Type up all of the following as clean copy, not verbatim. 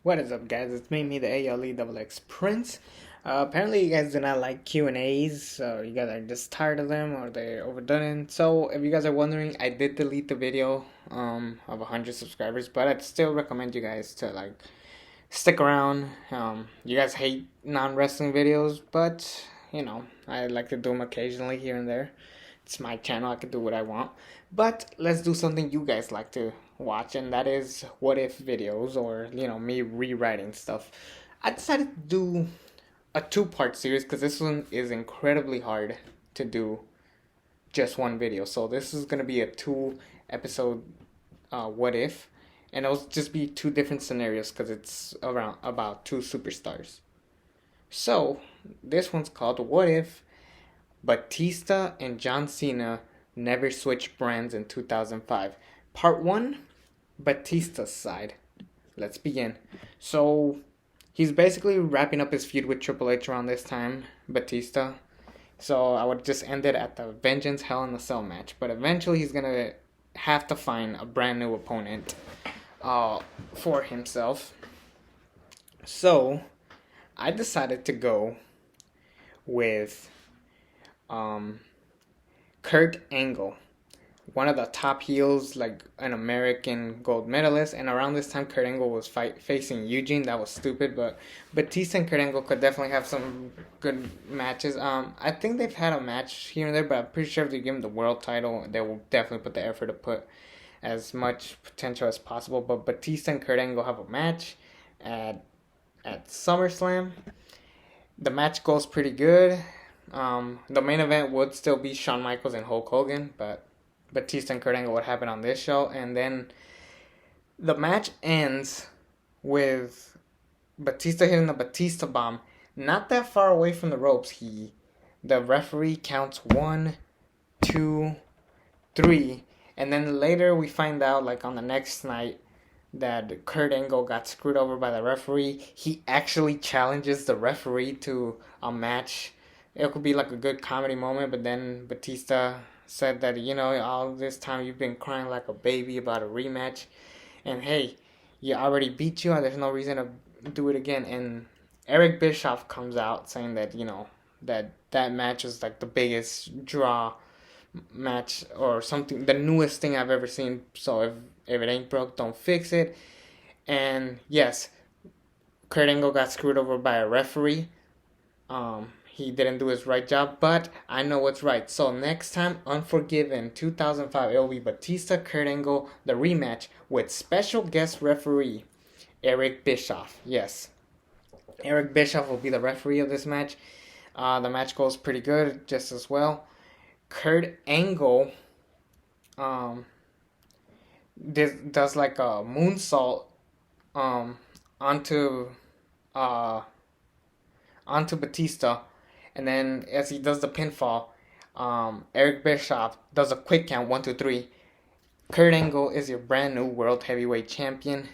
What is up, guys? It's me, the ALE Prince. Apparently, you guys do not like Q&As, or you guys are just tired of them, or they're overdone. So, if you guys are wondering, I did delete the video of 100 subscribers, but I'd still recommend you guys to stick around. You guys hate non-wrestling videos, but I like to do them occasionally here and there. It's my channel, I can do what I want. But let's do something you guys like to watch, and that is what if videos, or me rewriting stuff. I decided to do a two-part series because this one is incredibly hard to do just one video. So this is going to be a two episode what if, and it'll just be two different scenarios because it's around about two superstars. So this one's called What If Batista and John Cena never switched brands in 2005. Part 1, Batista's side. Let's begin. So, he's basically wrapping up his feud with Triple H around this time, Batista. So, I would just end it at the Vengeance Hell in a Cell match. But eventually, he's going to have to find a brand new opponent for himself. So, I decided to go with Kurt Angle, one of the top heels, like an American gold medalist. And around this time, Kurt Angle was facing Eugene. That was stupid, but Batista and Kurt Angle could definitely have some good matches. I think they've had a match here and there, but I'm pretty sure if they give him the world title, they will definitely put the effort to put as much potential as possible. But Batista and Kurt Angle have a match at SummerSlam. The match goes pretty good. The main event would still be Shawn Michaels and Hulk Hogan, but Batista and Kurt Angle would happen on this show. And then the match ends with Batista hitting the Batista bomb not that far away from the ropes. The referee counts 1, 2, 3, and then later we find out, like on the next night, that Kurt Angle got screwed over by the referee. He actually challenges the referee to a match. It could be like a good comedy moment, but then Batista said that, all this time you've been crying like a baby about a rematch, and hey, you already beat you, and there's no reason to do it again. And Eric Bischoff comes out saying that, that match is like the biggest draw match or something, the newest thing I've ever seen. So if it ain't broke, don't fix it. And yes, Kurt Angle got screwed over by a referee. He didn't do his right job, but I know what's right. So next time, Unforgiven 2005, it will be Batista, Kurt Angle, the rematch with special guest referee Eric Bischoff. Yes, Eric Bischoff will be the referee of this match. The match goes pretty good, just as well. Kurt Angle does like a moonsault onto Batista, and then as he does the pinfall, Eric Bischoff does a quick count, 1, 2, 3. Kurt Angle is your brand new world heavyweight champion.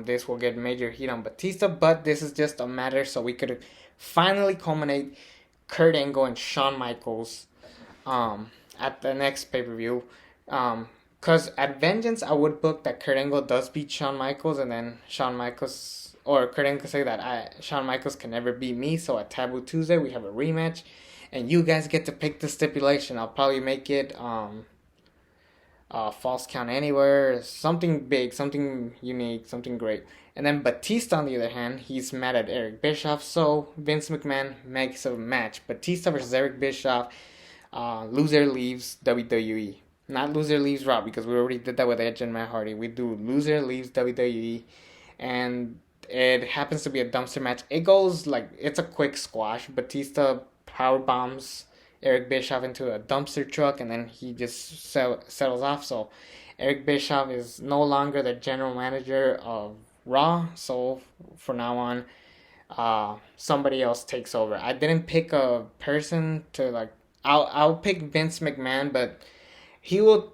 This will get major heat on Batista, but this is just a matter so we could finally culminate Kurt Angle and Shawn Michaels at the next pay-per-view. Because at Vengeance, I would book that Kurt Angle does beat Shawn Michaels, and then Shawn Michaels, or Kurt Angle could say that Shawn Michaels can never beat me. So at Taboo Tuesday, we have a rematch, and you guys get to pick the stipulation. I'll probably make it false count anywhere, something big, something unique, something great. And then Batista, on the other hand, he's mad at Eric Bischoff, so Vince McMahon makes a match. Batista versus Eric Bischoff. Loser leaves WWE. Not loser leaves Raw, because we already did that with Edge and Matt Hardy. We do loser leaves WWE, and it happens to be a dumpster match. It goes like, it's a quick squash. Batista power bombs Eric Bischoff into a dumpster truck, and then he just settles off. So Eric Bischoff is no longer the general manager of Raw. So for now on, somebody else takes over. I didn't pick a person to I'll pick Vince McMahon, but he will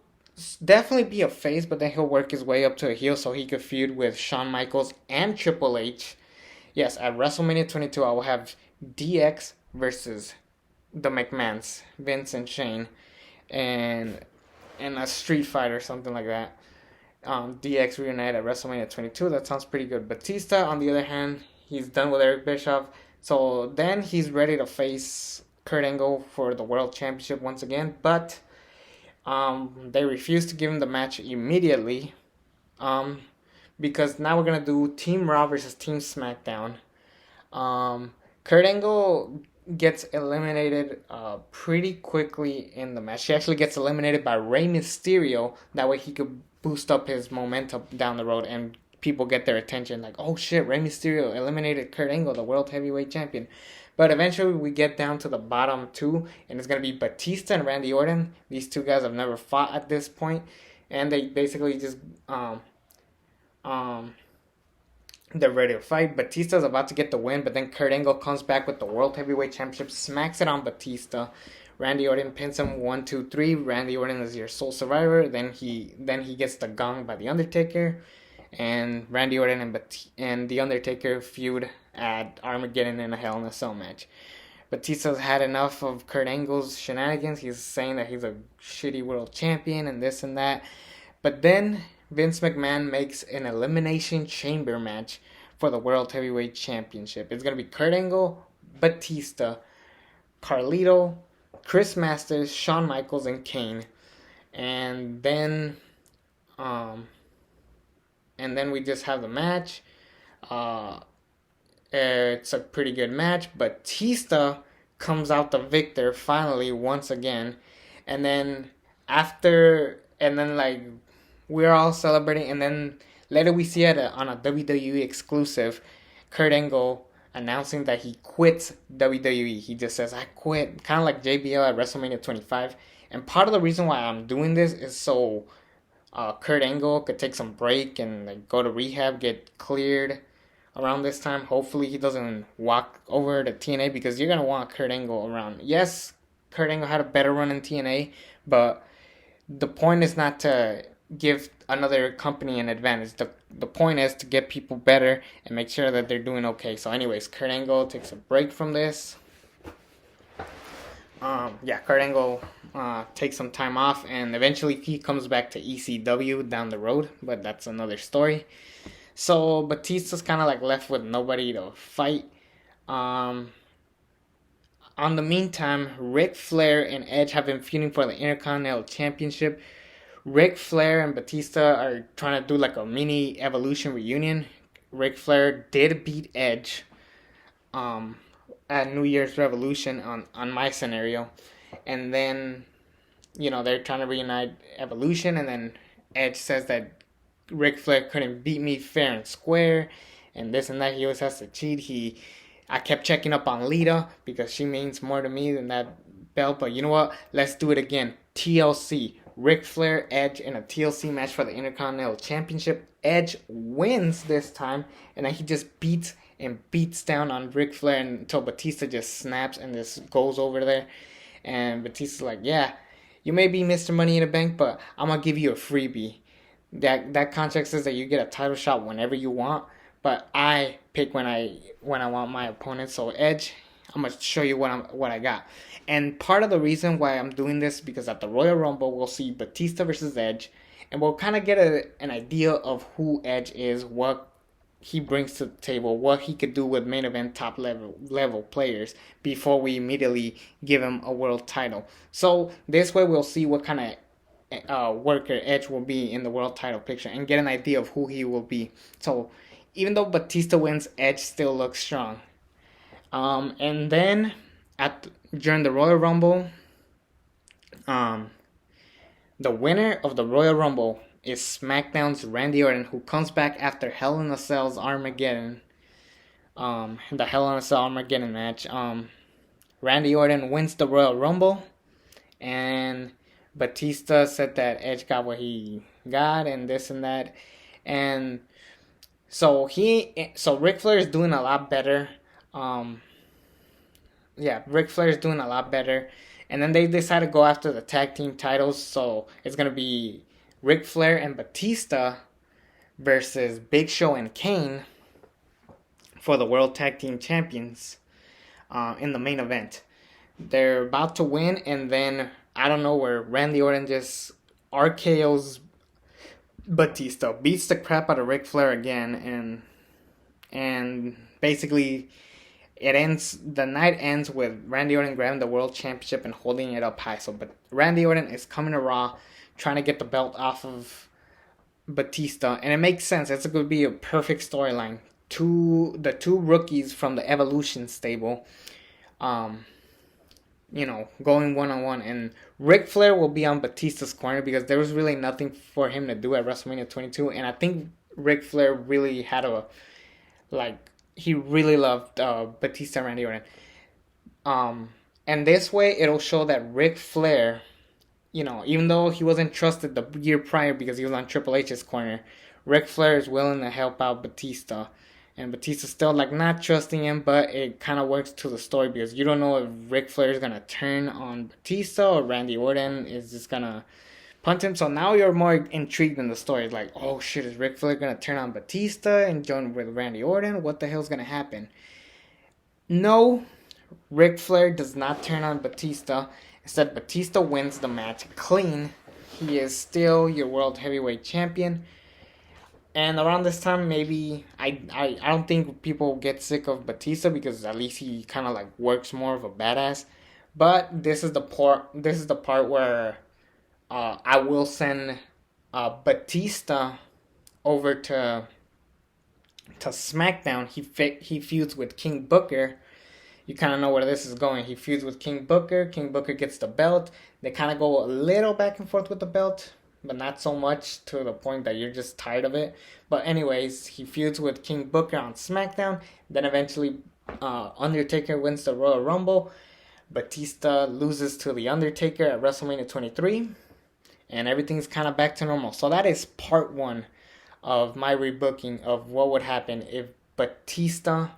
definitely be a face, but then he'll work his way up to a heel so he could feud with Shawn Michaels and Triple H. Yes, at WrestleMania 22, I will have DX versus the McMahons, Vince and Shane, and a street fight or something like that. DX reunite at WrestleMania 22. That sounds pretty good. Batista, on the other hand, he's done with Eric Bischoff. So then he's ready to face Kurt Angle for the World Championship once again. But they refuse to give him the match immediately. Because now we're going to do Team Raw versus Team SmackDown. Kurt Angle gets eliminated pretty quickly in the match. He actually gets eliminated by Rey Mysterio. That way he could boost up his momentum down the road and people get their attention. Like, oh shit, Rey Mysterio eliminated Kurt Angle, the World Heavyweight Champion. But eventually we get down to the bottom two, and it's going to be Batista and Randy Orton. These two guys have never fought at this point, and they basically just they're ready to fight. Batista's about to get the win, but then Kurt Angle comes back with the World Heavyweight Championship, smacks it on Batista. Randy Orton pins him 1, 2, 3. Randy Orton is your sole survivor. Then he gets the gong by the Undertaker, and Randy Orton and the Undertaker feud at Armageddon in a Hell in a Cell match. Batista's had enough of Kurt Angle's shenanigans. He's saying that he's a shitty world champion and this and that. But then Vince McMahon makes an Elimination Chamber match for the World Heavyweight Championship. It's going to be Kurt Angle, Batista, Carlito, Chris Masters, Shawn Michaels, and Kane. And then we just have the match. It's a pretty good match. Batista comes out the victor finally once again. And then we're all celebrating, and then later we see it on a WWE exclusive, Kurt Angle announcing that he quits WWE. He just says, I quit, kind of like JBL at WrestleMania 25. And part of the reason why I'm doing this is so Kurt Angle could take some break and go to rehab, get cleared around this time. Hopefully he doesn't walk over to TNA, because you're going to want Kurt Angle around. Yes, Kurt Angle had a better run in TNA, but the point is not to give another company an advantage. The point is to get people better and make sure that they're doing okay. So anyways, Kurt Angle takes a break from this. Kurt Angle takes some time off, and eventually he comes back to ECW down the road, but that's another story. So Batista's kind of left with nobody to fight. On the meantime, Ric Flair and Edge have been feuding for the Intercontinental Championship. Ric Flair and Batista are trying to do a mini Evolution reunion. Ric Flair did beat Edge at New Year's Revolution on my scenario. And then, they're trying to reunite Evolution, and then Edge says that Ric Flair couldn't beat me fair and square, and this and that. He always has to cheat. I kept checking up on Lita because she means more to me than that belt. But you know what? Let's do it again. TLC. Ric Flair, Edge in a TLC match for the Intercontinental Championship. Edge wins this time, and then he just beats down on Ric Flair until Batista just snaps and just goes over there. And Batista's like, yeah, you may be Mr. Money in the Bank, but I'm going to give you a freebie. That contract says that you get a title shot whenever you want, but I pick when I want my opponent. So Edge, I'm going to show you what I got. And part of the reason why I'm doing this, because at the Royal Rumble, we'll see Batista versus Edge, and we'll kind of get an idea of who Edge is, what he brings to the table, what he could do with main event top level players before we immediately give him a world title. So this way we'll see what kind of worker Edge will be in the world title picture and get an idea of who he will be. So even though Batista wins, Edge still looks strong. And then during the Royal Rumble, the winner of the Royal Rumble is SmackDown's Randy Orton, who comes back after Hell in a Cell's Armageddon. The Hell in a Cell Armageddon match. Randy Orton wins the Royal Rumble, and Batista said that Edge got what he got and this and that. And so Ric Flair is doing a lot better. Ric Flair is doing a lot better. And then they decided to go after the tag team titles. So it's going to be Ric Flair and Batista versus Big Show and Kane for the World Tag Team Champions in the main event. They're about to win, and then I don't know where Randy Orton just RKO's Batista beats the crap out of Ric Flair again, and basically it ends. The night ends with Randy Orton grabbing the world championship and holding it up high. So, but Randy Orton is coming to Raw, trying to get the belt off of Batista, and it makes sense. It's going to be a perfect storyline. The two rookies from the Evolution stable, um, going one on one, and Ric Flair will be on Batista's corner because there was really nothing for him to do at WrestleMania 22, and I think Ric Flair really had he really loved Batista and Randy Orton. And this way it'll show that Ric Flair, even though he wasn't trusted the year prior because he was on Triple H's corner, Ric Flair is willing to help out Batista. And Batista's still not trusting him, but it kind of works to the story because you don't know if Ric Flair is going to turn on Batista or Randy Orton is just going to punt him. So now you're more intrigued in the story. It's like, oh shit, is Ric Flair going to turn on Batista and join with Randy Orton? What the hell's going to happen? No, Ric Flair does not turn on Batista. Instead, Batista wins the match clean. He is still your World Heavyweight Champion. And around this time, maybe I don't think people get sick of Batista because at least he kind of works more of a badass. But this is the part. This is the part where I will send Batista over to SmackDown. He feuds with King Booker. You kind of know where this is going. He feuds with King Booker. King Booker gets the belt. They kind of go a little back and forth with the belt, but not so much to the point that you're just tired of it. But anyways, he feuds with King Booker on SmackDown. Then eventually Undertaker wins the Royal Rumble. Batista loses to The Undertaker at WrestleMania 23. And everything's kind of back to normal. So that is part one of my rebooking of what would happen if Batista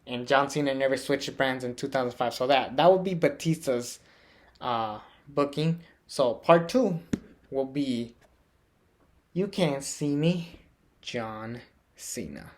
and John Cena never switched brands in 2005. So that would be Batista's booking. So part two will be You Can't See Me, John Cena.